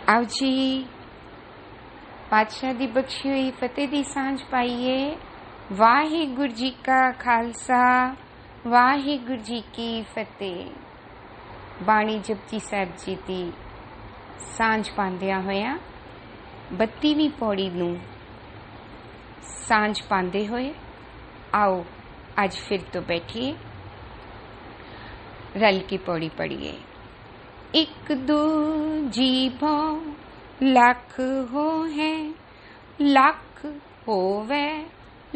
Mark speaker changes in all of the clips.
Speaker 1: आओ जी पातशाह दी बख्शी हुई फतेह दी सांझ पाइए। वाहिगुरु जी का खालसा वाहिगुरु जी की फतेह। बाणी जपजी साहिब जी दी सांझ पांदिया होया 32वीं पौड़ी नूं सांझ पांदे होए आओ अज फिर तो बैठिए, रल के पौड़ी पढ़िए। एक दो जीभो लख हो है, लख होवे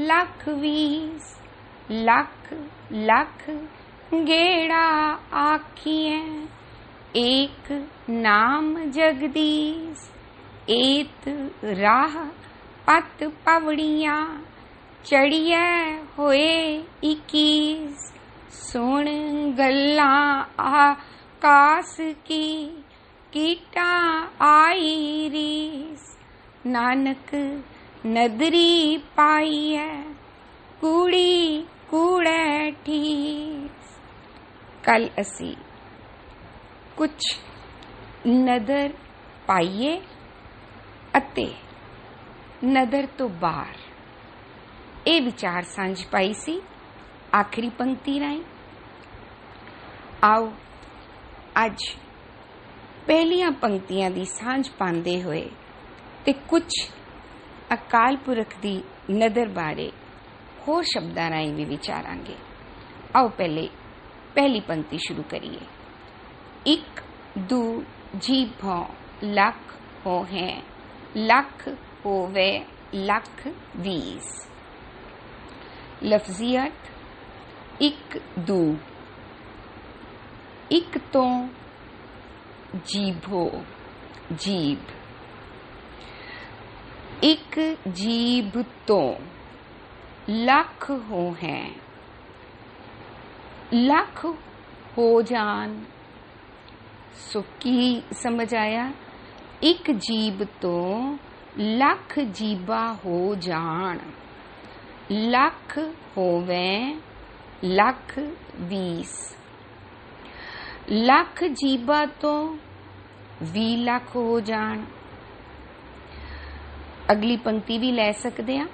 Speaker 1: लख वीस, लख लख गेड़ा आखिए, एक नाम जगदीश। एत राह पत पवड़ियां, चढ़िए होए 21। सुन गल्लां आकाश की, कीटा आई रीस। नानक नदरी पाई है, कूड़ी कूड़े ठीस। कल असी कुछ नदर पाइए अते नदर तो बाहर ਇਹ विचार सांझ पाई सी आखिरी पंक्ति राई। आओ अज पहलियां पंक्तियां दी सांझ पांदे होए ते कुछ अकाल पुरख दी नदर बारे होर शब्दां राई भी विचारांगे। आओ पहले पहली पंक्ति शुरू करिए। एक दो जीभों लख हो हैं, लख होवे लख वीस। लफ्जी अर्थ एक दो, एक तो जीभो जीभ, एक जीभ तो लख हो हैं, लख हो जान। सो की समझ आया? एक जीभ तो लख जीबा हो जान, लख होवे लख वीस। लख जीबा तो 20 लख हो जान। अगली पंक्ति भी ले सकते हैं।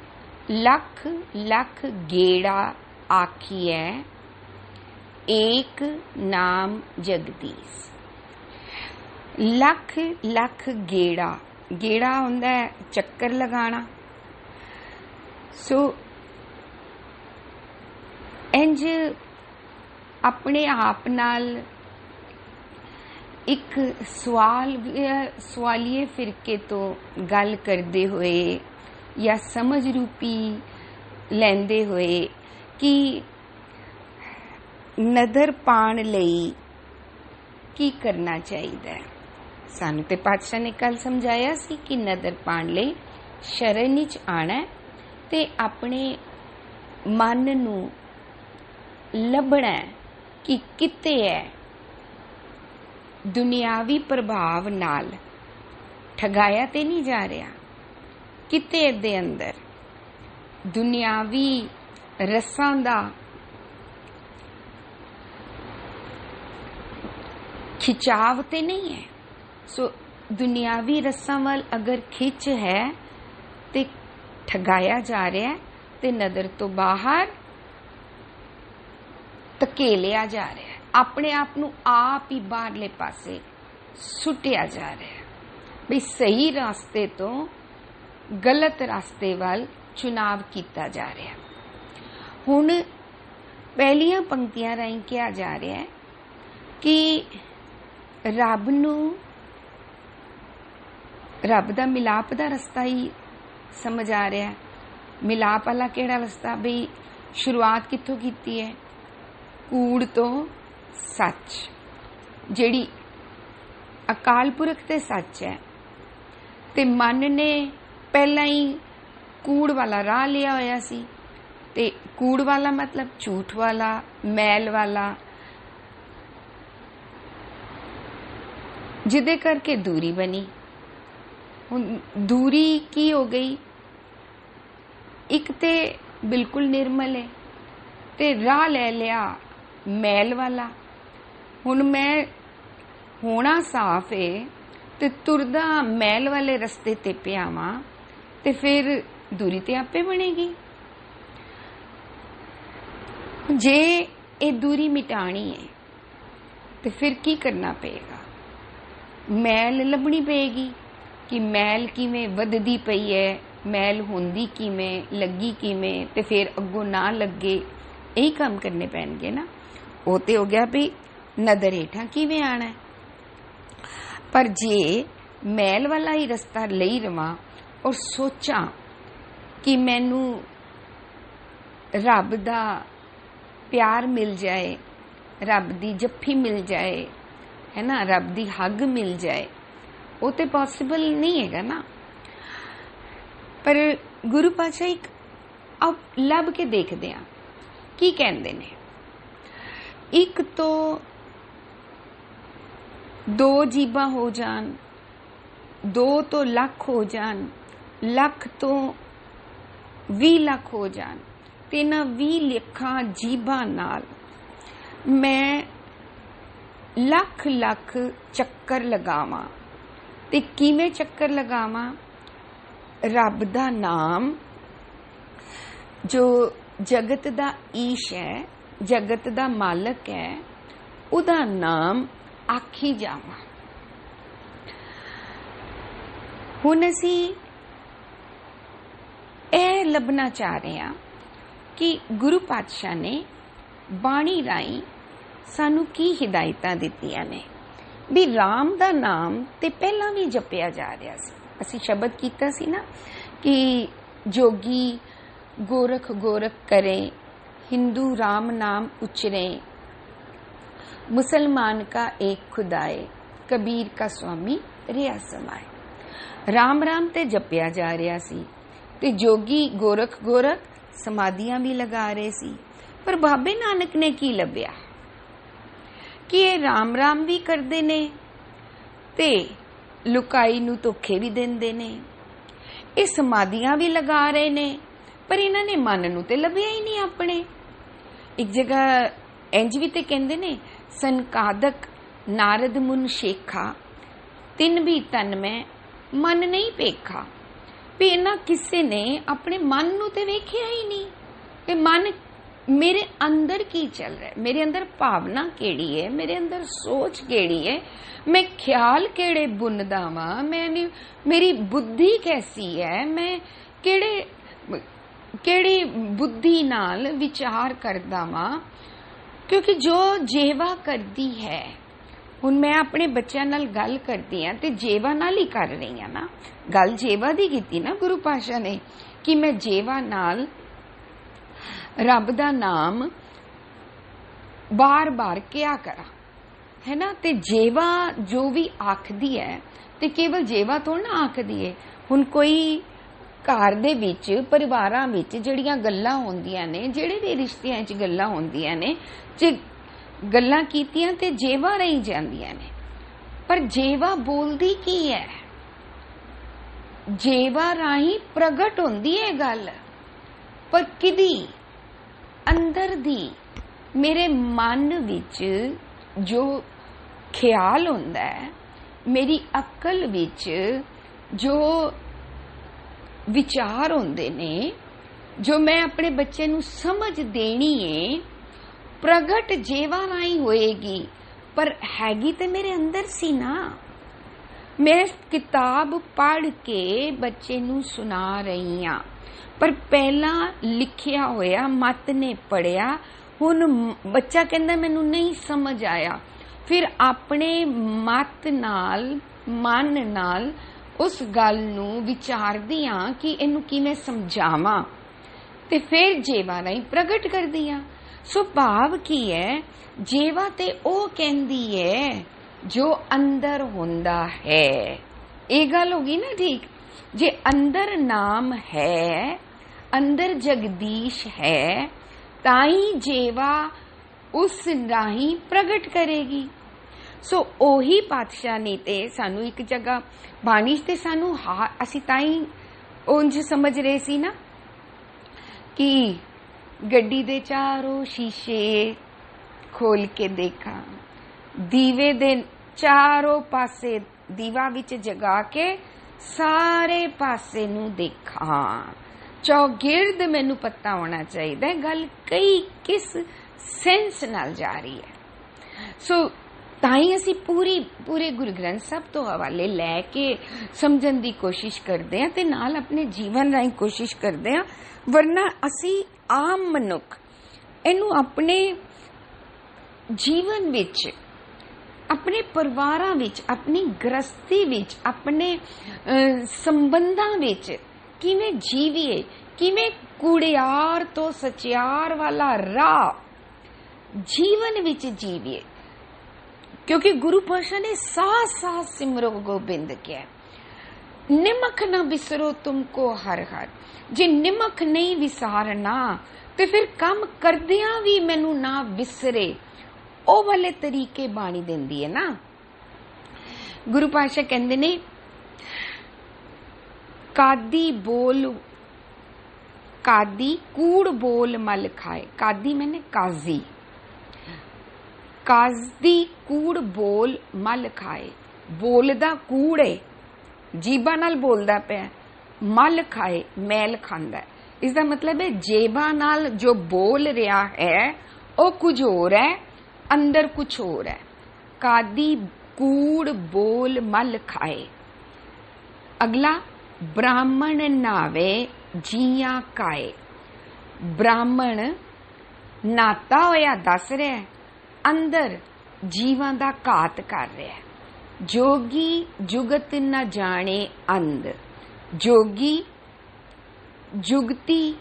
Speaker 1: लख लख गेड़ा आखिए, एक नाम जगदीश। लख लख गेड़ा, गेड़ा हुंदा है चक्कर लगाना। सो इंज अपने आप नाल एक सवालिए फिरके तो गल करते हुए या समझ रूपी लेंदे हुए कि नदर पाण लई की करना चाहिए। सानू ते पातशाह ने कल समझाया सी कि नदर पाण लई शरण विच आना ते अपने मन नू लभना कि किते है दुनियावी प्रभाव नाल ठगाया ते नहीं जा रहा, किते दे अंदर दुनियावी रसां दा खिंचाव ते नहीं है। सो दुनियावी रसां वाल अगर खिंच है ते ठगाया जा रहा है ते नदर तो बाहर धकेलिया जा रहा है, अपने आप नू आप ही बाहरले पासे सुटिया जा रहा है। भी सही रास्ते तो गलत रास्ते वाल चुनाव किया जा रहा है। हुण पहलियां पंक्तियां राहीं कहा जा रहा है कि रब नू रब दा मिलाप दा रस्ता ही समझ आ रहा है। मिलाप वाला केड़ा रस्ता? बई शुरुआत कित्थों कीती है? कूड़ तो सच, जेड़ी अकाल पुरख ते सच है ते मन ने पहला ही कूड़ वाला राह लिया होया सी। ते कूड़ वाला मतलब झूठ वाला, मैल वाला, जिदे करके दूरी बनी। दूरी की हो गई? एक ते बिल्कुल निर्मल है ते राह ले लिया मैल वाला। हुण मैं होना साफ है ਤੇ ਤੁਰਦਾ ਮੈਲ ਵਾਲੇ ਰਸਤੇ ਤੇ ਪਿਆਵਾਂ ਤੇ ਫਿਰ ਦੂਰੀ ਤੇ ਆਪੇ ਬਣੇਗੀ। ਜੇ ਇਹ ਦੂਰੀ ਮਿਟਾਣੀ ਹੈ ਤੇ ਫਿਰ ਕੀ ਕਰਨਾ ਪਏਗਾ? ਮੈਲ ਲੱਭਣੀ ਪਏਗੀ ਕਿ ਮੈਲ ਕਿਵੇਂ ਵੱਧਦੀ ਪਈ ਹੈ, ਮੈਲ ਹੁੰਦੀ ਕਿਵੇਂ, ਲੱਗੀ ਕਿਵੇਂ, ਤੇ ਫਿਰ ਅੱਗੋਂ ਨਾ ਲੱਗੇ। ਇਹੀ ਕੰਮ ਕਰਨੇ ਪੈਣਗੇ ਨਾ। ਉਹ ਤੇ ਹੋ ਗਿਆ ਵੀ ਨਦਰ ਹੇਠਾਂ ਕਿਵੇਂ ਆਣਾ। ਪਰ ਜੇ ਮੈਲ ਵਾਲਾ ਹੀ ਰਸਤਾ ਲਈ ਰਵਾਂ ਔਰ ਸੋਚਾਂ ਕਿ ਮੈਨੂੰ ਰੱਬ ਦਾ ਪਿਆਰ ਮਿਲ ਜਾਏ, ਰੱਬ ਦੀ ਜੱਫੀ ਮਿਲ ਜਾਏ, ਹੈ ਨਾ, ਰੱਬ ਦੀ ਹੱਗ ਮਿਲ ਜਾਏ, ਉਹ ਤੇ ਪੋਸੀਬਲ ਨਹੀਂ ਹੈਗਾ ਨਾ। ਪਰ ਗੁਰੂ ਪਾਤਸ਼ਾਹ ਇੱਕ ਲੱਭ ਕੇ ਦੇਖਦੇ ਆ ਕੀ ਕਹਿੰਦੇ ਨੇ। ਇੱਕ ਤੋਂ 2 ਜੀਬਾਂ ਹੋ ਜਾਣ, 2 ਤੋਂ ਲੱਖ ਹੋ ਜਾਣ, ਲੱਖ ਤੋਂ 20 ਲੱਖ ਹੋ ਜਾਣ, ਤੇ ਇਹਨਾਂ 20 ਲੱਖਾਂ ਜੀਬਾਂ ਨਾਲ ਮੈਂ ਲੱਖ ਲੱਖ ਚੱਕਰ ਲਗਾਵਾਂ। ਤੇ ਕਿਵੇਂ ਚੱਕਰ ਲਗਾਵਾਂ? ਰੱਬ ਦਾ ਨਾਮ ਜੋ ਜਗਤ ਦਾ ਈਸ਼ ਹੈ, ਜਗਤ ਦਾ ਮਾਲਕ ਹੈ, ਉਹਦਾ ਨਾਮ ਆਖੀ ਜਾਵਾਂ। ਹੁਣ ਅਸੀਂ ਇਹ ਲੱਭਣਾ ਚਾਹ ਰਹੇ ਹਾਂ ਕਿ ਗੁਰੂ ਪਾਤਸ਼ਾਹ ਨੇ ਬਾਣੀ ਰਾਹੀਂ ਸਾਨੂੰ ਕੀ ਹਿਦਾਇਤਾਂ ਦਿੱਤੀਆਂ ਨੇ। ਵੀ ਰਾਮ ਦਾ ਨਾਮ ਤੇ ਪਹਿਲਾਂ ਵੀ ਜਪਿਆ ਜਾ ਰਿਹਾ ਸੀ। ਅਸੀਂ ਸ਼ਬਦ ਕੀਤਾ ਸੀ ਨਾ ਕਿ ਜੋਗੀ गोरख गोरख करे, हिंदू राम नाम उचरे, मुसलमान का एक खुदाए, कबीर का स्वामी रिया समाए। राम राम ते जपिया जा रहा सी ते जोगी गोरख गोरख समाधियां भी लगा रहे सी। पर बाबे नानक ने की लभ्या कि ये राम राम भी करते ने ते लुकाई नू धोखे भी देंदे ने, ये समाधियां भी लगा रहे ने, पर इन्होंने मन नू ते लभ्या ही नहीं अपने। एक जगह इंज भी ते कहंदे ने, सनकादक नारद मुन शेखा, तिन भी तन में मन नहीं पेखा। भी इन्हां किसे ने अपने मन नू ते वेखिया ही नहीं कि मन मेरे अंदर की चल रहा है, मेरे अंदर भावना केड़ी है, मेरे अंदर सोच केड़ी है, मैं ख्याल केड़े बुनदा वां, मैं मेरी बुद्धि कैसी है, मैं केड़ी बुद्धि नाल विचार करदा वां। क्योंकि जो जेवा करदी है, हुण मैं अपने बच्चों नाल गल करदी हां ते जेवा नाल ही कर रही हां ना। गल जेवा दी कीती ना गुरु पातशाह ने कि मैं जेवा नाल रब दा नाम बार बार क्या करा, है ना। ते जेवा जो भी आखदी है ते केवल जेवा तो ना आखदी है। हुण कोई घर दे विच परिवारां विच जिहड़ियां गल्लां होंदियां ने, जिहड़े भी रिश्तियां च गल्लां होंदियां ने, जे गल्लां कीतियां ते जेवा रही जांदियां ने, पर जेवा बोलदी की है? जेवा राही प्रगट होंदी है गल, पर किदी? अंदर दी। मेरे मन विच जो ख्याल होंदा है, मेरी अकल विच जो विचार होंदे ने, जो मैं अपने बच्चे नू समझ देनी है, प्रगट जेवा राही होएगी, पर हैगी ते मेरे अंदर सी ना। मैं किताब पढ़ के बच्चे नू सुना रही हां, पर पहला लिखिया होया मत ने पढ़िया, हुण बच्चा कहंदा मैनू नहीं समझ आया, फिर अपने मत नाल मन नाल उस गल नू विचारदी हां कि इनू किवें समझावां, ते फिर जेवा राही प्रगट करदी हां। सो भाव की है, जेवा ते ओ कहंदी है जो अंदर होंदा है। ये गल होगी ना ठीक। जे अंदर नाम है, अंदर जगदीश है, ताई जेवा उस राही प्रगट करेगी। सो ओही पातशाह ने ते सानू एक जगह बाणी ते सानू असी ताई उंज समझ रहे सी ना कि गड्डी दे चारों शीशे खोल के देखा, दीवे दे चारों पासे ਦੀਵਾ ਵਿੱਚ ਜਗਾ ਕੇ ਸਾਰੇ ਪਾਸੇ ਨੂੰ ਦੇਖਾਂ, ਚੌਗਿਰਦ ਮੈਨੂੰ ਪਤਾ ਹੋਣਾ ਚਾਹੀਦਾ ਗੱਲ ਕਈ ਕਿਸ ਸੈਂਸ ਨਾਲ ਜਾ ਰਹੀ ਹੈ। ਸੋ ਤਾਂ ਹੀ ਅਸੀਂ ਪੂਰੇ ਗੁਰੂ ਗ੍ਰੰਥ ਸਾਹਿਬ ਤੋਂ ਹਵਾਲੇ ਲੈ ਕੇ ਸਮਝਣ ਦੀ ਕੋਸ਼ਿਸ਼ ਕਰਦੇ ਹਾਂ ਤੇ ਨਾਲ ਆਪਣੇ ਜੀਵਨ ਰਾਹੀਂ ਕੋਸ਼ਿਸ਼ ਕਰਦੇ ਹਾਂ। ਵਰਨਾ ਅਸੀਂ ਆਮ ਮਨੁੱਖ ਇਹਨੂੰ ਆਪਣੇ ਜੀਵਨ ਵਿੱਚ, ਆਪਣੇ ਪਰਿਵਾਰਾਂ ਵਿੱਚ, ਆਪਣੀ ਗ੍ਰਸਤੀ ਵਿੱਚ, ਆਪਣੇ ਸੰਬੰਧਾਂ ਵਿੱਚ ਕਿਵੇਂ ਜੀਵੀਏ, ਕਿਵੇਂ ਕੁੜਿਆਰ ਤੋਂ ਸਚਿਆਰ ਵਾਲਾ ਰਾਹ ਜੀਵਨ ਵਿੱਚ ਜੀਵੀਏ। ਕਿਉਂਕਿ ਗੁਰੂ ਪਾਤਸ਼ਾਹ ਨੇ ਸਾਹ ਸਾਹ ਸਿਮਰੋ ਗੋਬਿੰਦ ਕਿਹਾ, ਨਿਮਖ ਨਾ ਵਿਸਰੋ ਤੁਮਕੋ ਹਰ ਹਰ। ਜੇ ਨਿਮਖ ਨਹੀਂ ਵਿਸਾਰਨਾ ਤੇ ਫਿਰ ਕੰਮ ਕਰਦਿਆਂ ਵੀ ਮੈਨੂੰ ਨਾ ਵਿਸਰੇ, ਉਹ ਵਾਲੇ ਤਰੀਕੇ ਬਾਣੀ ਦਿੰਦੀ ਹੈ ਨਾ। ਗੁਰੂ ਪਾਤਸ਼ਾਹ ਕਹਿੰਦੇ ਨੇ, ਕਾਦੀ ਕੂੜ ਬੋਲ ਮਲ ਖਾਏ। ਕਾਦੀ ਮੈਨੇ ਕਾਜ਼ੀ, ਕਾਜ਼ੀ ਕੂੜ ਬੋਲ ਮਲ ਖਾਏ। ਬੋਲਦਾ ਕੂੜ ਹੈ, ਜੀਬਾਂ ਨਾਲ ਬੋਲਦਾ ਪਿਆ, ਮਲ ਖਾਏ ਮੈਲ ਖਾਂਦਾ। ਇਸ ਦਾ ਮਤਲਬ ਹੈ ਜੇਬਾਂ ਨਾਲ ਜੋ ਬੋਲ ਰਿਹਾ ਹੈ ਉਹ ਕੁਝ ਹੋਰ ਹੈ, ਅੰਦਰ ਕੁਝ ਹੋਰ ਹੈ। ਕਾਦੀ ਕੂੜ ਬੋਲ ਮਲ ਖਾਏ। ਅਗਲਾ, ਬ੍ਰਾਹਮਣ ਨਾਵੇ ਜੀਆਂ ਕਾਏ। ਬ੍ਰਾਹਮਣ ਨਾਤਾ ਹੋਇਆ ਦੱਸ ਰਿਹਾ, ਅੰਦਰ ਜੀਵਾਂ ਦਾ ਘਾਤ ਕਰ ਰਿਹਾ। ਜੋਗੀ ਜੁਗਤ ਨਾ ਜਾਣੇ ਅੰਧ। ਜੋਗੀ ਜੁਗਤੀ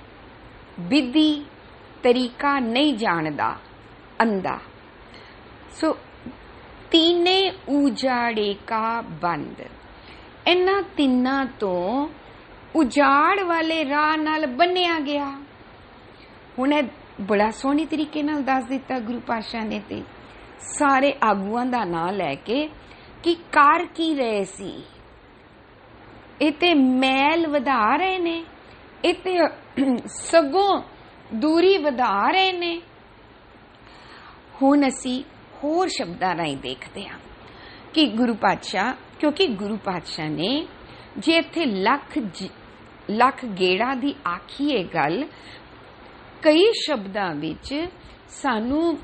Speaker 1: ਵਿਧੀ ਤਰੀਕਾ ਨਹੀਂ ਜਾਣਦਾ, ਅੰਧਾ। ਸੋ ਤੀਨੇ ਉਜਾੜੇ ਕਾ ਬੰਦ। ਇਹਨਾਂ ਤਿੰਨਾਂ ਤੋਂ ਉਜਾੜ ਵਾਲੇ ਰਾਹ ਨਾਲ ਬੰਨਿਆ ਗਿਆ। ਹੁਣ ਇਹ ਬੜਾ ਸੋਹਣੀ ਤਰੀਕੇ ਨਾਲ ਦੱਸ ਦਿੱਤਾ ਗੁਰੂ ਪਾਤਸ਼ਾਹ ਨੇ ਤੇ ਸਾਰੇ ਆਗੂਆਂ ਦਾ ਨਾਂ ਲੈ ਕੇ ਕਿ ਕਰ ਕੀ ਰਹੇ ਸੀ। ਇਹ ਤੇ ਮੈਲ ਵਧਾ ਰਹੇ ਨੇ, ਇਹ ਤੇ ਸਗੋਂ ਦੂਰੀ ਵਧਾ ਰਹੇ ਨੇ। ਹੁਣ ਅਸੀਂ ਹੋਰ ਸ਼ਬਦਾਂ ਰਾਹੀਂ ਦੇਖਦੇ ਹਾਂ ਕਿ ਗੁਰੂ ਪਾਤਸ਼ਾਹ, ਕਿਉਂਕਿ ਗੁਰੂ ਪਾਤਸ਼ਾਹ ਨੇ ਜੇ ਇੱਥੇ ਲੱਖ ਗੇੜਾ ਦੀ ਆਖੀਏ ਗੱਲ, ਕਈ ਸ਼ਬਦਾਂ ਵਿੱਚ ਸਾਨੂੰ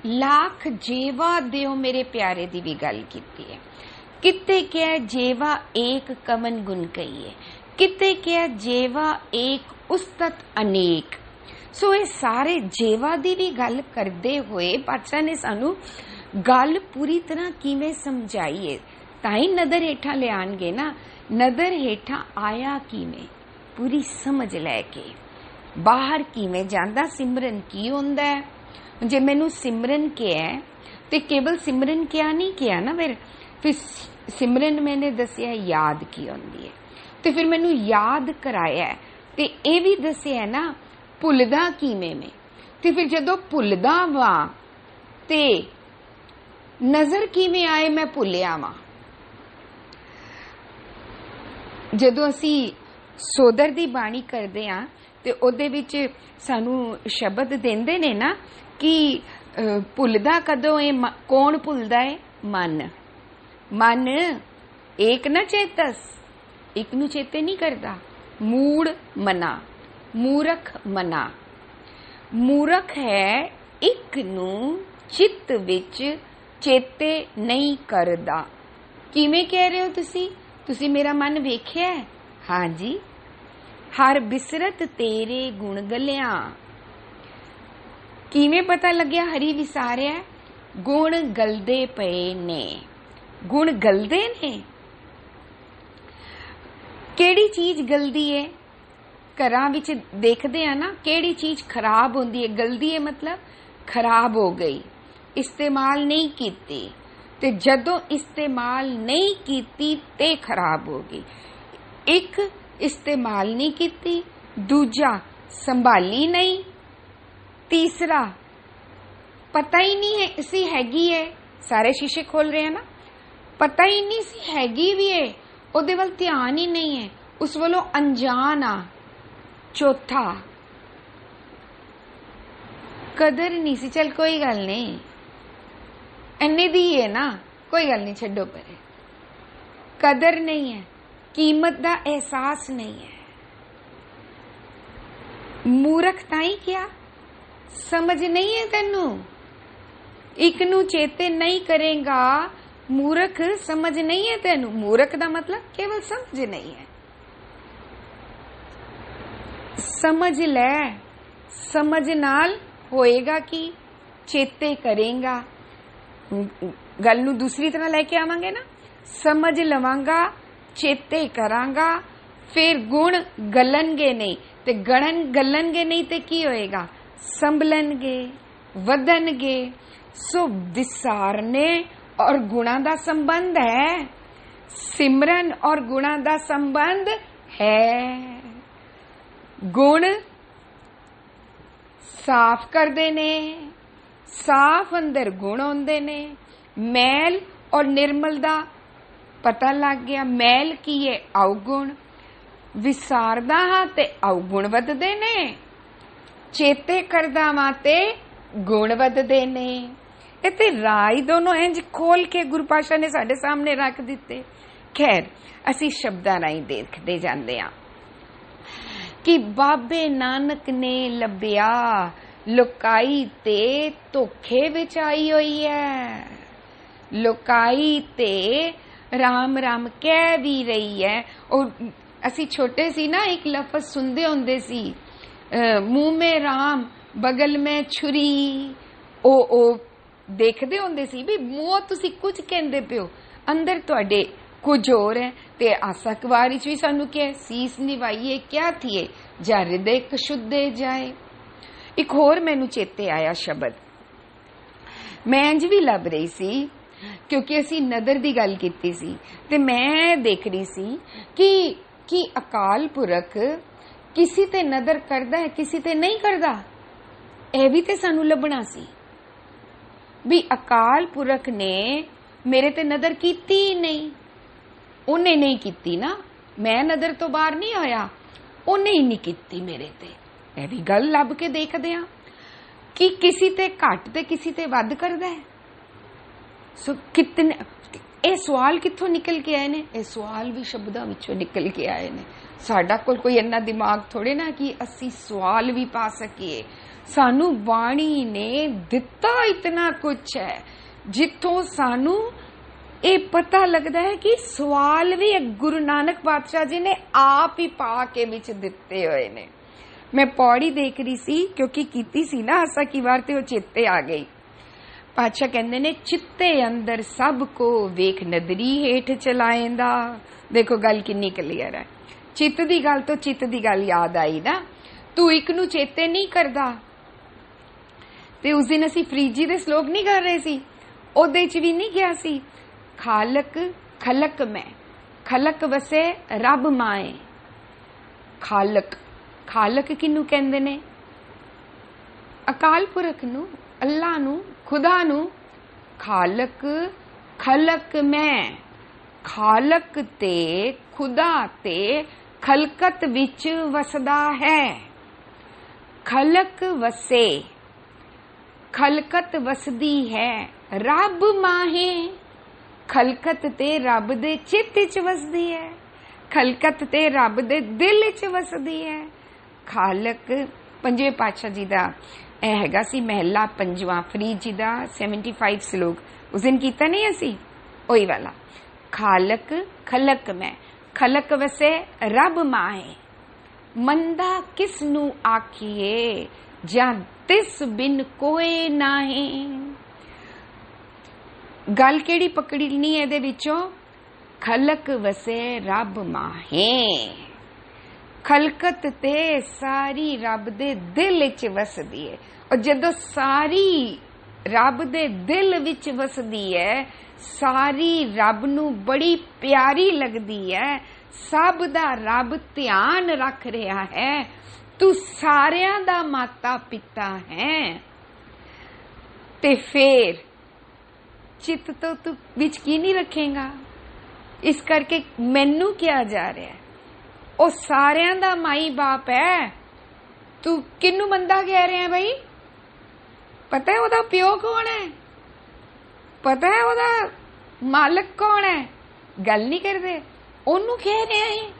Speaker 1: ਲੱਖ ਜੇਵਾ ਦਿਓ ਮੇਰੇ ਪਿਆਰੇ ਦੀ ਵੀ ਗੱਲ ਕੀਤੀ ਹੈ। ਕਿਤੇ ਕਿਹਾ ਜੇਵਾ ਏਕ ਕਮਨ ਗੁਣ ਕਹੀਏ, ਕਿਤੇ ਕਿਹਾ ਜੇਵਾ ਏਕ ਉਸਤਤ ਅਨੇਕ। ਸੋ ਇਹ ਸਾਰੇ ਜੇਵਾ ਦੀ ਵੀ ਗੱਲ ਕਰਦੇ ਹੋਏ ਪਾਤਸ਼ਾਹ ਨੇ ਸਾਨੂੰ ਗੱਲ ਪੂਰੀ ਤਰ੍ਹਾਂ ਕਿਵੇਂ ਸਮਝਾਈਏ, ਤਾਂ ਹੀ ਨਦਰ ਹੇਠਾਂ ਲਿਆਣਗੇ ਨਾ। ਨਦਰ ਹੇਠਾਂ ਆਇਆ ਕਿਵੇਂ, ਪੂਰੀ ਸਮਝ ਲੈ ਕੇ ਬਾਹਰ ਕਿਵੇਂ ਜਾਂਦਾ, ਸਿਮਰਨ ਕੀ ਹੁੰਦਾ ਹੈ। ਜੇ ਮੈਨੂੰ ਸਿਮਰਨ ਕਿਹਾ ਤੇ ਕੇਵਲ ਸਿਮਰਨ ਕਿਹਾ ਨਹੀਂ ਕਿਹਾ ਨਾ, ਫਿਰ ਸਿਮਰਨ ਮੈਨੇ ਦੱਸਿਆ ਯਾਦ ਕੀ ਹੁੰਦੀ ਹੈ, ਤੇ ਫਿਰ ਮੈਨੂੰ ਯਾਦ ਕਰਾਇਆ ਤੇ ਇਹ ਵੀ ਦੱਸਿਆ ਨਾ ਭੁੱਲਦਾ ਕਿਵੇਂ ਮੈਂ। ਤੇ ਫਿਰ ਜਦੋਂ ਭੁੱਲਦਾ ਵਾਂ ਤੇ ਨਜ਼ਰ ਕਿਵੇਂ ਆਏ ਮੈਂ ਭੁੱਲਿਆ ਵਾਂ। ਜਦੋਂ ਅਸੀਂ ਸੋਦਰ ਦੀ ਬਾਣੀ ਕਰਦੇ ਹਾਂ ਤੇ ਉਹਦੇ ਵਿੱਚ ਸਾਨੂੰ ਸ਼ਬਦ ਦਿੰਦੇ ਨੇ ਨਾ ਕਿ ਭੁੱਲਦਾ ਕਦੋਂ ਹੈ, ਕੌਣ ਭੁੱਲਦਾ ਹੈ? ਮਨ। ਮਨ ਏਕ ਨਾ ਚੇਤਸ, ਇੱਕ ਨੂੰ ਚੇਤੇ ਨਹੀਂ ਕਰਦਾ। ਮੂੜ ਮਨਾ, ਮੂਰਖ ਮਨਾ। ਮੂਰਖ ਹੈ ਇੱਕ ਨੂੰ ਚਿੱਤ ਵਿੱਚ ਚੇਤੇ ਨਹੀਂ ਕਰਦਾ। ਕਿਵੇਂ ਕਹਿ ਰਹੇ ਹੋ ਤੁਸੀਂ ਮੇਰਾ ਮਨ ਵੇਖਿਆ ਹੈ? ਹਾਂਜੀ। ਹਰ ਬਿਸਰਤ ਤੇਰੇ ਗੁਣ ਗਲਿਆ। ਕਿਵੇਂ ਪਤਾ ਲੱਗਿਆ ਹਰੀ ਵਿਸਾਰਿਆ? ਗੁਣ ਗਲਦੇ ਪਏ ਨੇ। ਗੁਣ ਗਲਦੇ ਨੇ। ਕਿਹੜੀ ਚੀਜ਼ ਗਲਦੀ ਹੈ? ਘਰਾਂ ਵਿੱਚ ਦੇਖਦੇ ਆ ਨਾ, ਕਿਹੜੀ ਚੀਜ਼ ਖਰਾਬ ਹੁੰਦੀ ਹੈ? ਗਲਦੀ ਹੈ ਮਤਲਬ ਖਰਾਬ ਹੋ ਗਈ, ਇਸਤੇਮਾਲ ਨਹੀਂ ਕੀਤੀ। ਤੇ ਜਦੋਂ ਇਸਤੇਮਾਲ ਨਹੀਂ ਕੀਤੀ ਤੇ ਖਰਾਬ ਹੋ ਗਈ। ਇੱਕ ਇਸਤੇਮਾਲ ਨਹੀਂ ਕੀਤੀ, ਦੂਜਾ ਸੰਭਾਲੀ ਨਹੀਂ, ਤੀਸਰਾ ਪਤਾ ਹੀ ਨਹੀਂ ਸੀ ਹੈਗੀ ਹੈ। ਸਾਰੇ ਸ਼ੀਸ਼ੇ ਖੋਲ ਰਹੇ ਆ ਨਾ, ਪਤਾ ਹੀ ਨਹੀਂ ਸੀ ਹੈਗੀ ਵੀ ਹੈ, ਉਹਦੇ ਵੱਲ ਧਿਆਨ ਹੀ ਨਹੀਂ ਹੈ, ਉਸ ਵੱਲੋਂ ਅਣਜਾਣ ਆ। ਚੌਥਾ ਕਦਰ ਨਹੀਂ ਸੀ। ਚਲ ਕੋਈ ਗੱਲ ਨਹੀਂ, ਇੰਨੇ ਦੀ ਹੈ ਨਾ, ਕੋਈ ਗੱਲ ਨਹੀਂ, ਛੱਡੋ ਪਰੇ। कदर नहीं है, कीमत का एहसास नहीं है। मूर्खता ही क्या, समझ नहीं है तेनू, एक नू चेते नहीं करेगा, मूर्ख समझ नहीं है तेनू। मूर्ख का मतलब केवल समझ नहीं है। समझ ले, समझ नाल होएगा कि चेते करेगा। गल नू दूसरी तरह लेके आवांगे ना, समझ लवांगा, चेते करांगा, फिर गुण गलनगे नहीं ते गलनगे नहीं ते की होएगा, संभलनगे, वधनगे। सो विसारने और गुणा दा संबंध है, सिमरन और गुणा दा संबंध है। गुण साफ करते ने, साफ अंदर गुण आउंदे ने। मैल और निर्मल दा पता लग गया। मैल की है अवगुण, विसारदा हां ते अवगुण वधदे ने, चेते करदा वां ते गुण वधदे ने। इत्थे राय दोनों इंज खोल के गुरु पातशाह ने साडे सामने रख दिते। खैर असी शब्दां राहीं देखदे जांदे हां कि बाबे नानक ने लभ्या लुकाई ते धोखे विच आई हुई है। लुकाई ते राम राम कह भी रही है। और असी छोटे सी ना एक लफज सुनदे हुंदे सी, मुंह में राम बगल में छुरी। ओ देखदे हुंदे सी भी मूंह तुसी कुछ कहंदे पियो, अंदर तुहाडे कुछ होर है। ते आसा अखबार भी सानू क्या सीस निवाइए क्या थिए, जा हृदय कशुद्धे जाए। एक होर मैनू चेते आया शब्द, मैं इंज भी लभ रही सी क्योंकि असी नदर दी गल कीती सी, ते मैं देख रही सी कि अकाल पुरख किसी ते नदर करदा है, किसी ते नहीं करदा। यह भी ते सानू लभना सी भी अकाल पुरख ने मेरे ते नदर कीती ही नहीं। उन्हें नहीं कीती ना, मैं नदर तो बाहर नहीं होया, उन्हें ही नहीं कीती मेरे ते। यह भी गल लभ के देखदे हां कि किसी ते घट ते किसी ते वध करदा है। सो कितने ये सवाल कित्थों निकल के आए ने, ये सवाल भी शब्दां विचों निकल के आए ने। साडा कोई इन्ना दिमाग थोड़े ना कि असी सवाल भी पा सकीए। सानू बाणी ने दिता इतना कुछ है जिथों सानू ये पता लगता है कि सवाल भी गुरु नानक पातशाह जी ने आप ही पा के विच दिते हुए ने। मैं पौड़ी देख रही सी क्योंकि कीती सी ना आसा की वार ते चेते आ गई। पातशाह कहंदे ने चित्ते अंदर सब को वेख नदरी हेठ चलाएंदा। देखो गल किन्नी क्लीयर है। चित्त दी गल तो चित्त दी गल याद आई ना। तू एक नू चेते नहीं करदा ते उस दिन असी फ्रीजी दे श्लोक नहीं कर रहे सी, ओदे च भी नहीं गया सी खालक खलक में, खलक वसे रब माए। खालक, खालक किनू कहंदे ने? अकाल पुरख नू, अल्लाह नू, खुदा नू। खालक खलक में, खालक ते खुदा ते खलकत विच वसदा है। खलक वसे, खलकत वसदी है, रब माहे। खलकत ते रब दे चित्त च वसदी है, खलकत ते रब दे दिल च वसदी है। खालक पंजवें पातशाह जी दा यह हैगा सी महला पंजवां, फरीद जी दा 75 श्लोक उस दिन कीता नहीं असी, ओही वाला। खालक खलक में, खलक वसे रब माहे। मंदा किस नू आखिए जा तिस बिन कोई नाहे। गल केड़ी पकड़नी है दे विचों? खलक वसे रब माहे। खलकत ते सारी रब दे दिल च वसदी है। और जदों सारी रब दे दिल विच वसदी है, सारी रब नू बड़ी प्यारी लगदी है, सब दा रब ध्यान रख रहा है, तू सारियां दा माता पिता है, ते फिर चित्त तो तू विच की नहीं रखेगा। इस करके मैनू क्या जा रहा है, ओ सारियां दा माई बाप है, तू किनू बंदा कह रहा है भाई? पता है ओदा प्यो कौन है? पता है ओदा मालक कौन है? गल नहीं करते। ओनू कह रहे हैं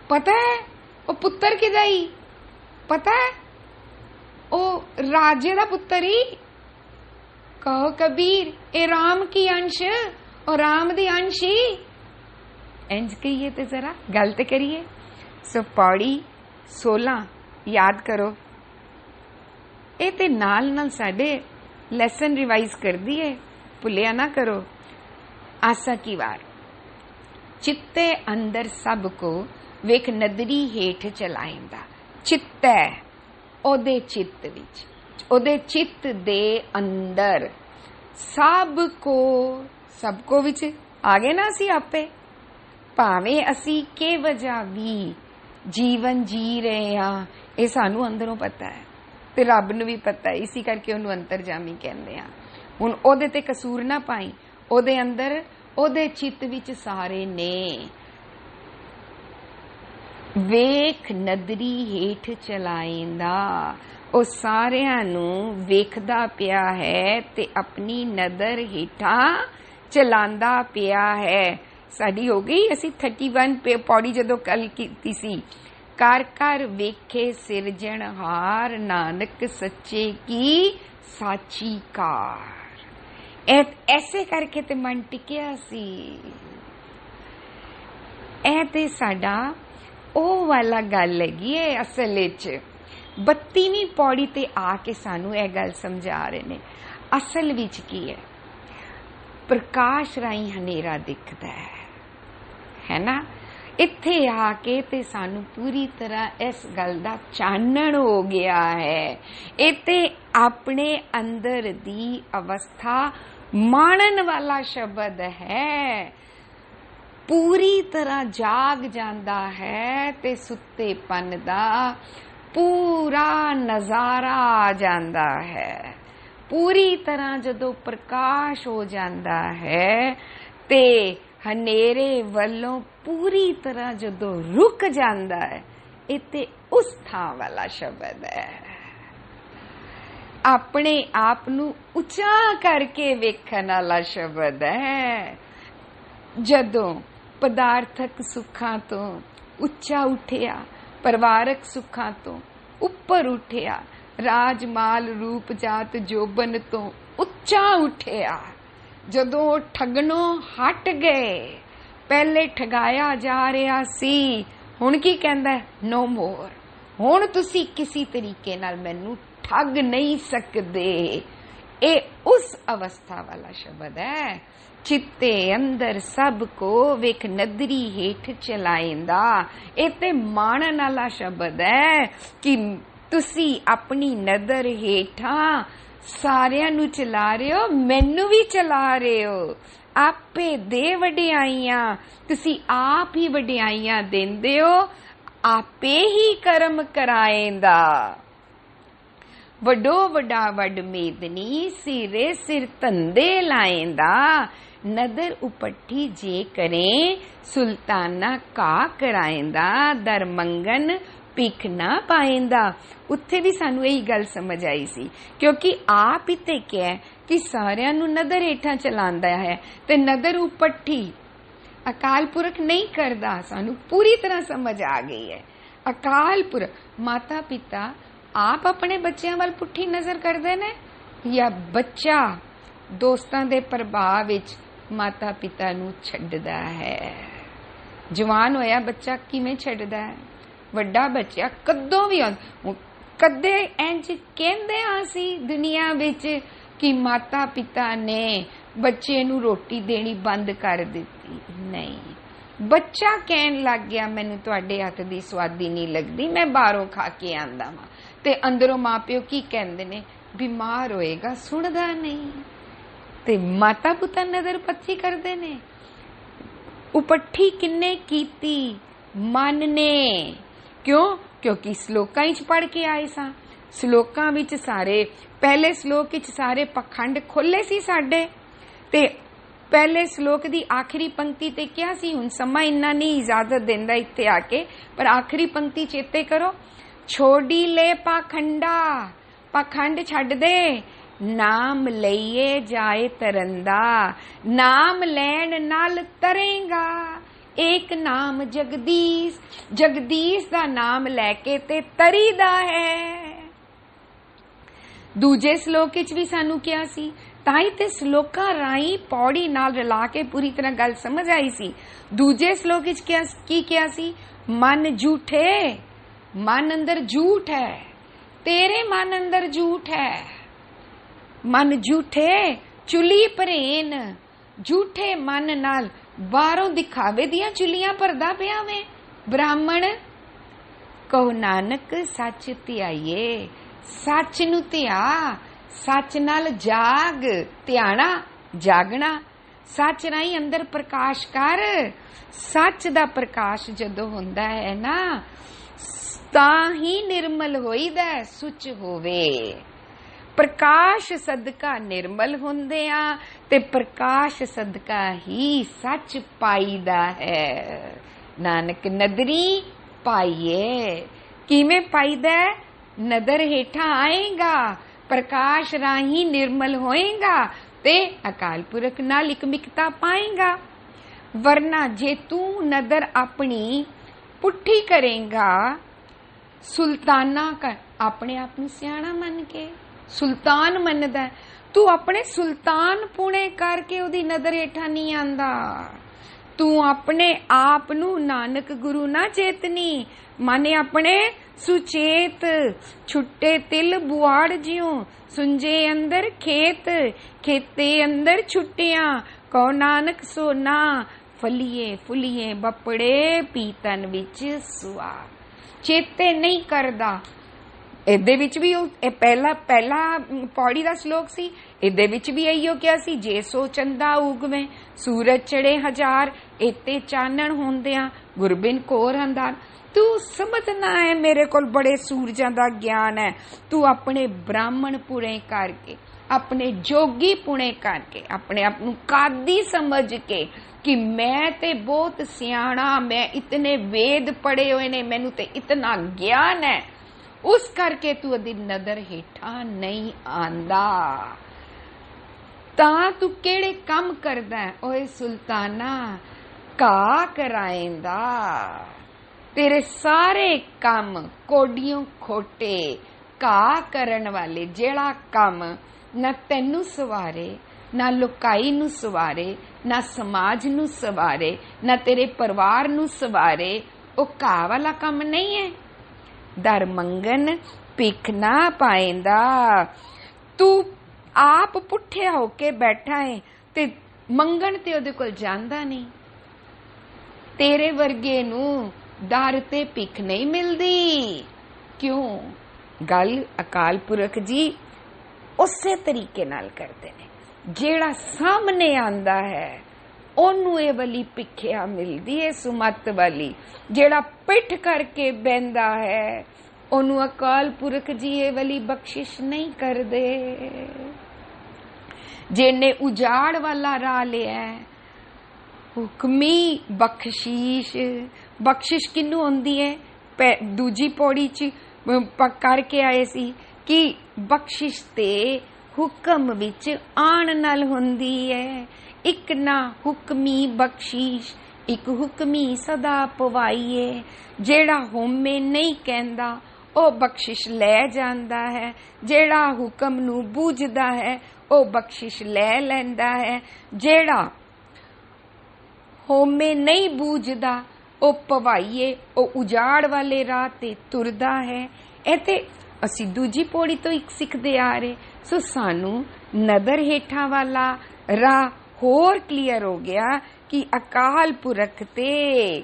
Speaker 1: पता है वो पुत्र किदा ही, पता है ओ राजे दा पुत्र ही। कहो कबीर ए राम की अंश और राम दी अंश ही। इंज कहिए ते जरा गल ते करिए। सो पौड़ी 16 याद करो। ए ते नाल नाल साडे लैसन रिवाइज कर दी है, भुलिया ना करो। आसा की वार चित्ते अंदर सब को वेख नदरी हेठ चलाइंदा। चित्ते ओदे चित्त विच, ओदे चित्त दे अंदर सब को विच आ गए ना असी आपे। भावें असी के वजह भी जीवन जी रहे हाँ ये सानू अंदरों पता है ते रब नू भी पता है, इसी करके उन्होंने अंतरजामी कहते हैं। हुण ओदे ते कसूर ना पाई, ओदे अंदर ओदे चित्त विच सारे ने। वेख नदरी हेठ चलाइंदा, ओ सारियां नू वेखदा पिया है ते अपनी नदर हेठा चलांदा पिया है। साडी हो गई असी 31 पौड़ी जदों कल कीती सी। कर कर वेखे सिरजनहार नानक सच्चे की साची कार। ऐसे करके ते मन टिकिया सी। ऐ ते साडा ओ वाला गल हैगी है। असल विच 32ਵੀਂ पौड़ी ते आके सानू यह गल समझा रहे ने। असल विच की है, प्रकाश राही हनेरा दिखदा है ना। इत्थे आके ते सानू पूरी तरह इस गल दा चानण हो गया है। इत्थे अपने अंदर दी अवस्था माणन वाला शब्द है। पूरी तरह जाग जांदा है ते सुत्तेपन दा पूरा नजारा आ जांदा है। पूरी तरह जदों प्रकाश हो जांदा है ते हनेरे वल्लों पूरी तरह जदों रुक जांदा है, इत्ते उस थां वाला शब्द है। अपने आप नू उच्चा करके वेखण वाला शब्द है। जदों पदार्थक सुखां तो उच्चा उठिया, परिवारक सुखां तो उपर उठिया, राजमाल रूप जात जोबन तो उच्चा उठिया। जदों ठगनों हट गए, पहले ठगाया जा रहा सी, हुण की कहंदा है नो मोर। हुण तुसी किसी तरीके नाल मैनू ठग नहीं सकदे। ए उस अवस्था वाला शब्द है। चित्ते अंदर सब को वेख नदरी हेठ चलाइंदा। ए ते माणन वाला शब्द है कि तुसी अपनी नदर हेठा सारियां नू चला रहे हो, मैनू भी चला रहे हो। आपे दे वडियाइयां, तुसी आप ही वडियाइयां देंदे हो, आपे ही कर्म कराएंदा। वडो वडा वड मेदनी, सिरे सिर धंधे लाएंदा। नदर उपट्ठी जे करें, सुल्ताना का कराएंदा। दर मंगन भिख ना पाएंदा। उत्थे भी सानू यही गल समझ आई सी, क्योंकि आप ही ते क्या कि सारियां नू नदर हेठा चलांदा है ते नदर उपट्ठी अकाल पुरख नहीं करदा। सानू पूरी तरह समझ आ गई है। अकाल पुरख माता पिता आप अपने बच्चों वाल पुट्ठी नजर करदे ने, या बच्चा दोस्तां दे प्रभाव विच माता पिता नू छड्डदा है। जवान होया बच्चा किवें छड्डदा है, वड्डा बच्चा कदों भी कदे इंज कहंदे आसी दुनिया विच कि माता पिता ने बच्चे नू रोटी देनी बंद कर दिती। नहीं, बच्चा कहन लग गया मैनू तुहाडे हथ दी स्वादी नहीं लगदी, मैं बाहरों खा के आंदा वां। ते अंदरों मां प्यो की कहंदे ने बीमार होएगा, सुणदा नहीं। ते माता पिता नजर पत्थी करदे ने। उपट्ठी किन्ने कीती? मन ने। क्यों? क्योंकि श्लोकां विच पढ़ के आए सां। श्लोकां विच सारे पहले श्लोक विच सारे पखंड खोले सी साडे। ते पहले श्लोक दी आखिरी पंक्ति ते क्या सी? हुण समा इन्ना नहीं इजाजत देंदा इत्थे आके, पर आखिरी पंक्ति चेते करो। छोड़ी ले पाखंडा, पाखंड छड्ड दे। नाम लईए जाए तरंदा, नाम लैन नाल तरेगा। एक नाम जगदीश, जगदीश दा नाम लैके ते तरीदा है। दूजे श्लोक विच भी सानू किया सी, ताई ते श्लोकां राई पौड़ी नाल रला के पूरी तरह गल समझ आई सी। दूजे श्लोक विच की किया सी, मन झूठे, मन अंदर झूठ है, तेरे मन अंदर झूठ है। मन झूठे चुली भरेन, झूठे मन नाल बाहरों दिखावे दियां चुलियां भरदा पिया वे ब्राह्मण। कहो नानक सच ध्याइए, सच नू ध्या, सच नाल जाग, ध्याना जागना, सच राही अंदर प्रकाश कर। सच दा प्रकाश जदों हुंदा है ना, तां ही निर्मल होईदा, सुच होवे। प्रकाश सदका निर्मल हुंदे आ ते प्रकाश सदका ही सच पाईदा है। नानक नदरी पाइए, किवें पाईदा? नदर हेठा आएगा, प्रकाश राही निर्मल होएगा ते अकाल पुरख नाल इकमिकता पाएगा। वरना जे तू नदर अपनी पुट्ठी करेगा, सुल्ताना कर अपने आप नू सियाणा मन के सुल्तान मनदा, तू अपने सुल्तान पुणे करके उदी नदर हेठा नहीं आंदा। तू अपने आप नू नानक गुरु ना चेतनी माने, अपने सुचेत। छुट्टे तिल बुआड़ जियो, सुंजे अंदर खेत, खेते अंदर छुट्टियां। कहो नानक सोना, फलिए फुलिए बपड़े पीतन विच सुआ। चेते नहीं करदा। इहदे विच भी पहला पौड़ी दा श्लोक सी, इहदे विच भी इहियो किहा सी, जे सो चंदा उगवे सूरज चढ़े हजार, इते चानण होंदियां गुरबिन कोर अंधार। तू समझना है मेरे कोल बड़े सूरजां दा ज्ञान है, तू अपने ब्राह्मण पुणे करके, अपने जोगी पुणे करके, अपने आप नू कादी समझ के कि मैं ते बहुत सियाणा, मैं इतने वेद पढ़े हुए ने, मैनू ते इतना ज्ञान है, उस करके तू अदी नदर हेठा नहीं आंदा। तां तू केड़े कम करदा है? ओए सुल्ताना, घा कराएंदा। तेरे सारे काम कोडियों खोटे, घा करन वाले जेड़ा काम ना तेनू सवारे, ना लुकाई नू सवारे, ना समाज नू सवारे, ना तेरे परिवार नू सवारे, ओ घा वाला काम नहीं है। दर मंगन भिख ना पाएंदा। तू आप पुठिया होके बैठा है ते मंगन ते ओदे कोल जांदा नहीं। तेरे वर्गे नू दर ते भिख नहीं मिलदी। क्यों? गल अकाल पुरख जी उसे तरीके नाल करते ने। जेड़ा सामने आंदा है ओनू ये वाली भिखिया मिलदी है, सुमत वाली। जेड़ा पिठ करके बहंदा है ओनू अकाल पुरख जी ये वाली बख्शिश नहीं कर दे। जिन्ने उजाड़ वाला राह लिया है, हुक्मी बख्शीश। बख्शिश किनू होंदी है? दूजी पौड़ी च करके आए सी कि बख्शिश ते हुक्म विच आण नाल होंदी है। एक ना हुक्मी बख्शीश, एक हुक्मी सदा पवाईए। जेड़ा होमे नहीं कहंदा ओ बख्शिश ले जांदा है, जेड़ा हुक्म नू बूझदा है ओ बख्शिश ले लैंदा है। जेड़ा होमे नहीं बूझदा ओ पवाईए, ओ उजाड़ वाले राह ते तुरदा है। इथे असी दूजी पौड़ी तो एक सिखदे आ रहे। सो सानू नदर हेठा वाला राह होर क्लियर हो गया कि अकाल पुरख ते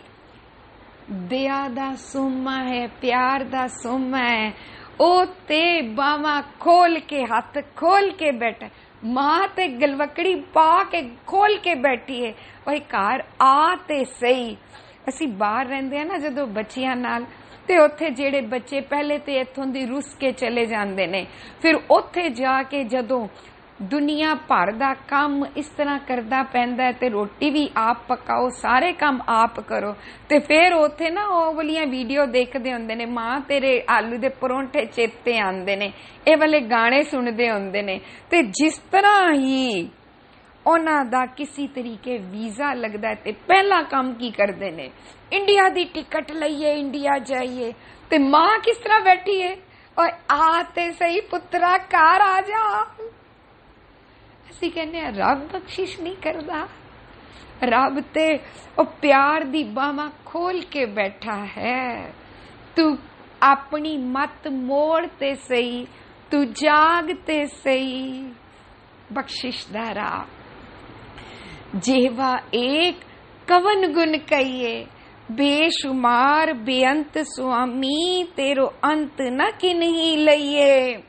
Speaker 1: दया दा सोमा है, प्यार दा सोमा है। ओ ते बावा खोल के, हाथ खोल के बैठा, मां ते गलवकड़ी पा के खोल के बैठी है। ओए घर आ ते सही। असी बाहर रहंदे आ ना जदों बच्चियां नाल, ते उत्थे जेड़े बच्चे पहले ते इत्थों दी रुस के चले जांदे ने, फिर उत्थे जाके जदों दुनिया भर दा काम इस तरह करदा पैंदा है, ते रोटी भी आप पकाओ, सारे काम आप करो, ते फिर उत्थे ना ओह वालियां वीडियो देखदे हुंदे ने, मां तेरे आलू दे परोंठे चेते आंदे ने, इह वाले गाने सुनदे हुंदे ने। ते जिस तरह ही उन्हां दा किसी तरीके वीजा लगदा है, ते पहला काम की करदे ने, इंडिया दी टिकट लईए, इंडिया जाइए। ते मां किस तरह बैठी है, और आते सही पुत्रा घर आ जा। ਅਸੀਂ ਕਹਿੰਦੇ ਆ ਰੱਬ ਬਖਸ਼ਿਸ਼ ਨਹੀਂ ਕਰਦਾ, ਰੱਬ ਤੇ ਉਹ ਪਿਆਰ ਦੀ ਬਾਹਾਂ ਖੋਲ ਕੇ ਬੈਠਾ ਹੈ। ਤੂੰ ਆਪਣੀ ਮਤ ਮੋੜ ਤੇ ਸਹੀ, ਤੂੰ ਜਾਗ ਤੇ ਸਹੀ, ਬਖਸ਼ਿਸ਼ ਦਾ ਰਾਹ। ਜਿਹਵਾ ਏਕ ਕਵਨ ਗੁਣ ਕਹੀਏ, ਬੇਸ਼ੁਮਾਰ ਬੇਅੰਤ ਸੁਆਮੀ, ਤੇਰੋ ਅੰਤ ਨਾ ਕਿਨਹੀ ਲਈਏ।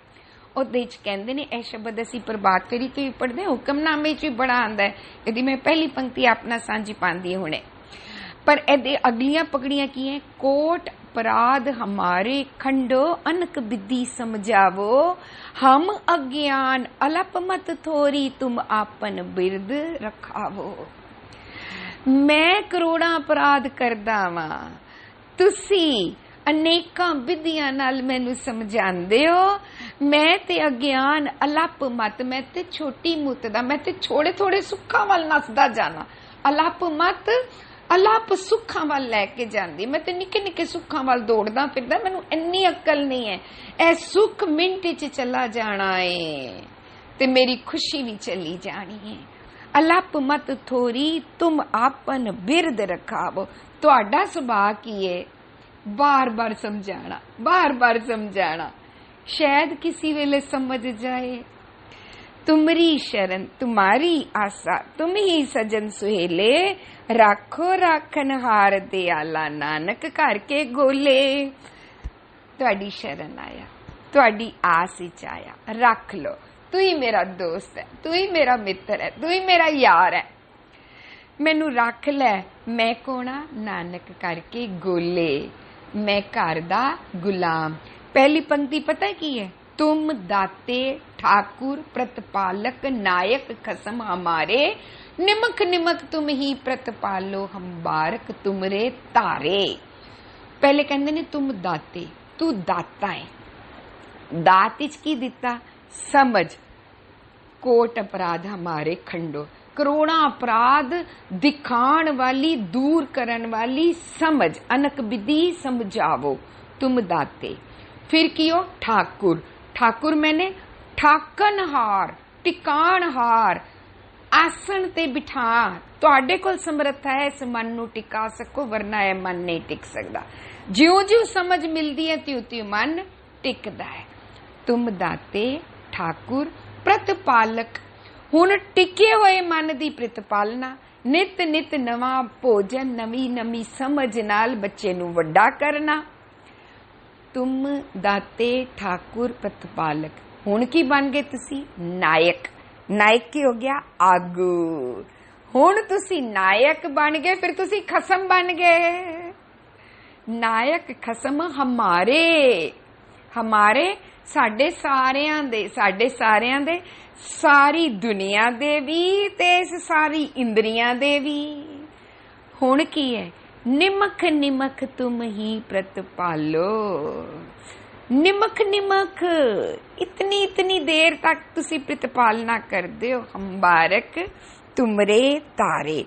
Speaker 1: ਉਹਦੇ ਚ ਕਹਿੰਦੇ ਨੇ, ਇਹ ਸ਼ਬਦ ਅਸੀਂ ਪ੍ਰਭਾਤ ਫੇਰੀ ਤੋਂ ਵੀ ਪੜ੍ਹਦੇ, ਹੁਕਮਨਾਮੇ ਚ ਵੀ ਬੜਾ ਆਉਂਦਾ ਹੈ। ਇਹਦੀ ਮੈਂ ਪਹਿਲੀ ਪੰਕਤੀ ਆਪਣਾ ਸਾਂਝੀ ਪਾਉਂਦੀ ਹੁਣੇ, ਪਰ ਇਹਦੇ ਅਗਲੀਆਂ ਪਕੜੀਆਂ ਕੀ ਹੈ? ਕੋਟ अपराध हमारे खंडो, अनक विधि समझावो, हम अज्ञान अलप मत थोरी, तुम आपन बिरद रखावो। मैं करोड़ां अपराध करदा वां, तुसी अनेकां विधियां नाल मैनू समझांदे हो, मैं ते अज्ञान अलप मत, मैं ते छोटी मुत दा, मैं ते थोड़े थोड़े सुखां वल नसदा जाना। अलप मत अलाप सुखां वाल लैके जांदी, मैं ते निक्के निक्के सुखां वाल दौड़दा फिरदा, मैनू इन्नी अक्ल नहीं है। ए सुख मिंट च चला जाना है ते मेरी खुशी भी चली जानी है। अलाप मत थोरी, तुम आपन बिरद रखावो। तुहाडा सुभाव की है? बार बार समझाना, बार बार समझाना, शायद किसी वेले समझ जाए। तुमरी शरण तुम्हारी आशा, तुम ही सजन सुहेले, राखो राखन हार दयाला, नानक घर के गोले। तुहाडी शरण आया, तुहाडी आस विच आया, रख लो, तू ही मेरा दोस्त है, तू ही मेरा मित्र है, तू ही मेरा यार है, मैनू रख लै। मैं कौन आ? नानक करके गोले, मैं घर दा गुलाम। पहली पंक्ति पता है की है? तुम दाते ठाकुर प्रतिपालक, नायक खसम हमारे, निमक निमक तुम ही प्रतिपालो, हम बारक तुमरे तारे। पहले कहते ने तुम दाते, तू दाता है। दात इच की दिता? समझ। कोट अपराध हमारे खंडो, करोड़ा अपराध दिखाण वाली, दूर करन वाली समझ, अनक विधि समझावो, तुम दाते। फिर कियो? ठाकुर। ठाकुर मैंने ठाकनहार, टिकाणहार, आसन ते बिठा। तुहाडे कोल समर्थ है इस मन नू टिका सको, वरना यह मन नहीं टिक सकता। ज्यों ज्यों समझ मिलती है त्यों त्यों मन टिकदा है। तुम दाते ठाकुर प्रतिपालक, हुण टिके हुए मन दी प्रतिपालना, नित नित नवा भोजन, नवी नवी समझ नाल बच्चे नू वड्डा करना। तुम दाते ठाकुर प्रतिपालक, हुण की बन गए तुसी? नायक। नायक की हो गया? आगू। हुण तुसी नायक बन गए, फिर तुसी खसम बन गए। नायक खसम हमारे, हमारे साडे सारियां दे, साडे सारियां दे, सारी दुनिया दे भी ते सारी इंद्रियां दे भी। हुण की है? निमक निमक तुम ही प्रतिपालो। निमक निमक, इतनी इतनी देर तक तुसी प्रतिपालना करदे हो, हम बारक तुमरे तारे,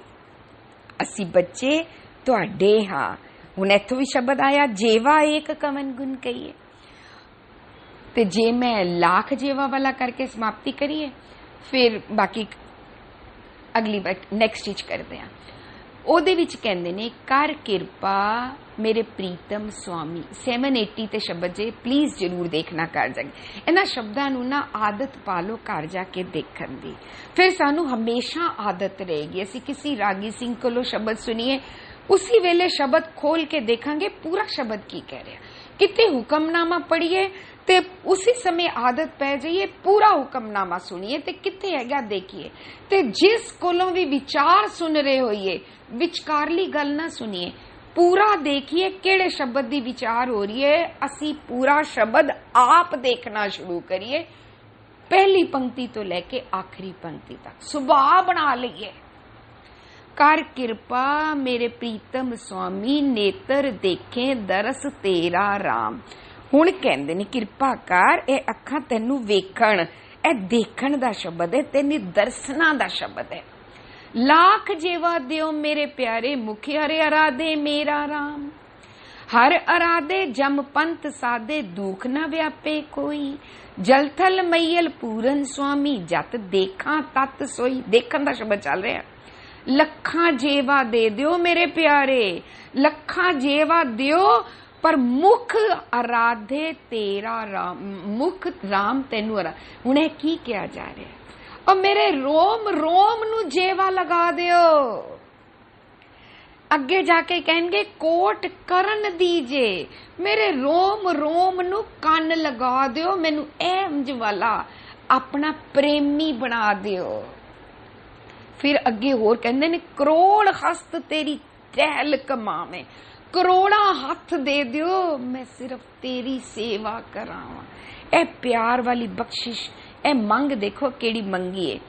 Speaker 1: असी बच्चे तुहाडे हां। हुण इत्थों भी शब्द आया, जेवा एक कवन गुण कहिए। ते जे मैं लाख जेवा वाला करके समाप्ति करिए, फिर बाकी अगली नैक्सट विच करदे हां। ਉਹਦੇ ਵਿੱਚ ਕਹਿੰਦੇ ਨੇ, ਕਰ ਕਿਰਪਾ ਮੇਰੇ ਪ੍ਰੀਤਮ ਸੁਆਮੀ। 780 ਤੇ ਸ਼ਬਦ ਜੇ ਪਲੀਜ਼ ਜ਼ਰੂਰ ਦੇਖਣਾ ਘਰ ਜਾ ਕੇ। ਇਹਨਾਂ ਸ਼ਬਦਾਂ ਨੂੰ ਨਾ ਆਦਤ ਪਾ ਲਓ ਘਰ ਜਾ ਕੇ ਦੇਖਣ ਦੀ, ਫਿਰ ਸਾਨੂੰ ਹਮੇਸ਼ਾ ਆਦਤ ਰਹੇਗੀ। ਅਸੀਂ ਕਿਸੇ ਰਾਗੀ ਸਿੰਘ ਕੋਲੋਂ ਸ਼ਬਦ ਸੁਣੀਏ, ਉਸੇ ਵੇਲੇ ਸ਼ਬਦ ਖੋਲ ਕੇ ਦੇਖਾਂਗੇ ਪੂਰਾ ਸ਼ਬਦ ਕੀ ਕਹਿ ਰਿਹਾ। ਕਿਤੇ ਹੁਕਮਨਾਮਾ ਪੜ੍ਹੀਏ ਤੇ ਉਸੇ ਸਮੇਂ ਆਦਤ ਪੈ ਜਾਈਏ, ਪੂਰਾ ਹੁਕਮਨਾਮਾ ਸੁਣੀਏ ਤੇ ਕਿੱਥੇ ਹੈਗਾ ਦੇਖੀਏ। ਤੇ ਜਿਸ ਕੋਲੋਂ ਵੀ ਵਿਚਾਰ ਸੁਣ ਰਹੇ ਹੋਈਏ, ਵਿਚਕਾਰਲੀ ਗੱਲ ਨਾ ਸੁਣੀਏ, पूरा देखिए केड़े शब्द की विचार हो रही है। असी पूरा शब्द आप देखना शुरू करिए, पहली पंक्ति तो लेके आखिरी पंक्ति तक सुभाव बना लईए। कर किरपा मेरे प्रीतम स्वामी, नेत्र देखे दरस तेरा राम। हुण कहंदे ने किरपा कर, ए अखां तैनू वेखण, ए देखण दा शब्द है, तेनी दर्शना दा शब्द है। लाख जेवा दियो मेरे प्यारे, मुखी हरे अराधे मेरा राम। हर अराधे जम पंथ साधे, दुख न व्यापे कोई। जलथल मैयल पूरन स्वामी, जत देखा तत सोई। देखण दा शब्द चल रहा है। लखां जेवा दे दियो मेरे प्यारे, लखां जेवा दियो, पर मुख अराधे तेरा राम। मुख राम तेनू अरा। हुणे की किया जा रहा है? और मेरे रोम रोम नू जेवा लगा दियो। अगे जाके कहेंगे कोट करन दीजे, मेरे रोम रोम नू कन लगा दियो, मैनू एमज वाला अपना प्रेमी बना दियो। फिर अगे होर कहंदे ने करोड़ हस्त तेरी टहल कमावे, करोड़ा हथ दे दियो, मैं सिर्फ तेरी सेवा करावां। ए प्यार वाली बख्शिश, ए मंग देखो केड़ी मंगी है।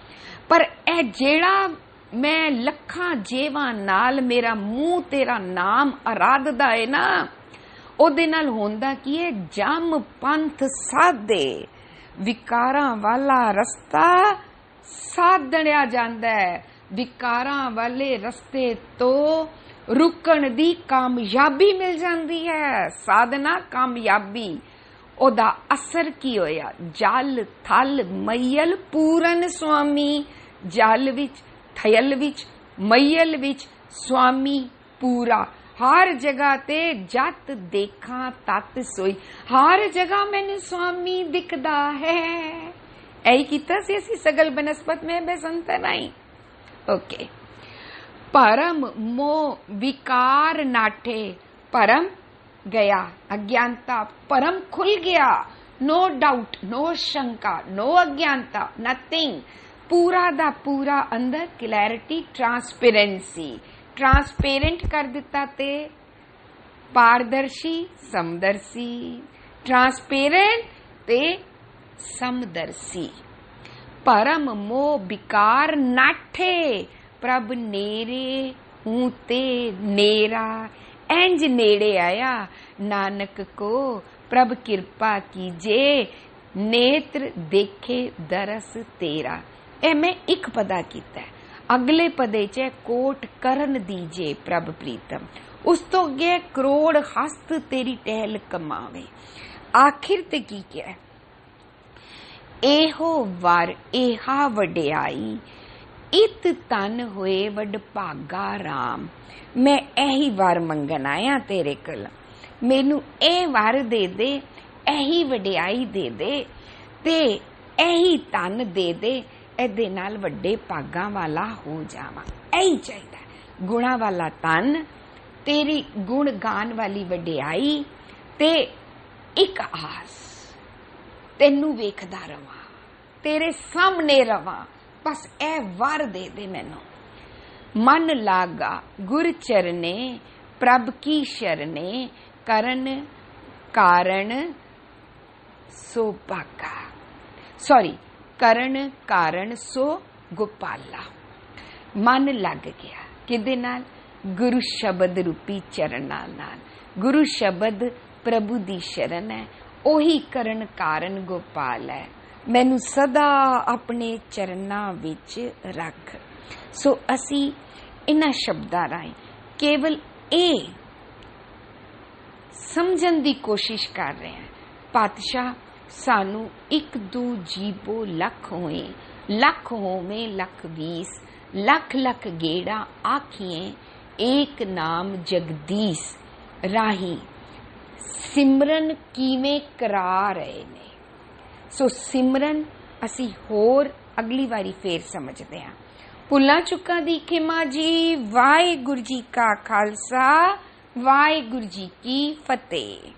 Speaker 1: पर ए जेड़ा मैं लखां जेवां नाल मेरा मुंह तेरा नाम आराधदा है ना, ओदे नाल होंदा की है, जम पंथ साधे, विकारां वाला रस्ता साधणिया जांदा है। विकारां वाले रस्ते तो रुकण दी कामयाबी मिल जांदी है। साधना कामयाबी, ओदा असर की होया? जल थल मैयल पूरन स्वामी। जल विच, थयल विच, मैयल विच स्वामी पूरा। हर जगह ते जत देखा तत सोई। हर जगह मैनू स्वामी दिखदा है। ऐ कीता सी असी सगल बनस्पत में बेसंत नहीं। ओके। परम मोह विकार नाठे, परम गया अज्ञानता, परम खुल गया। नो डाउट, नो शंका, नो अज्ञानता, नथिंग। पूरा दा पूरा अंदर क्लैरिटी, ट्रांसपेरेंसी, ट्रांसपेरेंट कर दिता ते पारदर्शी समदर्शी, ट्रांसपेरेंट ते समदर्शी। परम मोह विकार नाठे, प्रभ नेरे हूं ते नेरा। इंज नेड़े आया नानक को, प्रभ कृपा कीजे, नेत्र देखे दरस तेरा। ए मैं एक पदा कीता है। अगले पदे च कोट करन दीजे प्रभ प्रीतम, उस तो अगे करोड़ हस्त तेरी टहल कमावे। आखिर ते की क्या है? एहो वर एहा वडियाई, इत तन होए वड भागा राम। मैं एही वर मंगन आया तेरे कोल, मैनू ए वर दे दे, एही वडियाई दे दे, ते एही तन दे दे, एदे नाल वड्डे भागां वाला हो जावां। एही चाहिदा, गुणा वाला तन, तेरी गुण गान वाली वडियाई, ते एक आस, तेनू वेखदा रवां, तेरे सामने रवां। बस ए वर दे दे मैनू। मन लागा गुर चरने, प्रभ की शरणे, करन कारण सो भागा। सॉरी, करण कारण सो गोपाला। मन लग गया किदे नाल? गुरु शब्द रूपी चरना नाल। गुरु शब्द प्रभु दी शरण है, ओही करण कारण गोपाल है। मैनू सदा अपने चरना विच रख। सो असी इन्हां शब्दां राहीं केवल ए समझण दी कोशिश कर रहे हैं, पातशाह सानू एक दो जीबो लख होए, लख होवे लख 20, लख लख गेड़ा आखिए, एक नाम जगदीश राही सिमरन किवें करा रहे ने। सो सिमरन असी होर अगली वारी फेर समझते हैं। भुल्लां चुक्कां दी खिमा जी। वाहिगुरू जी का खालसा, वाहिगुरू जी की फतेह।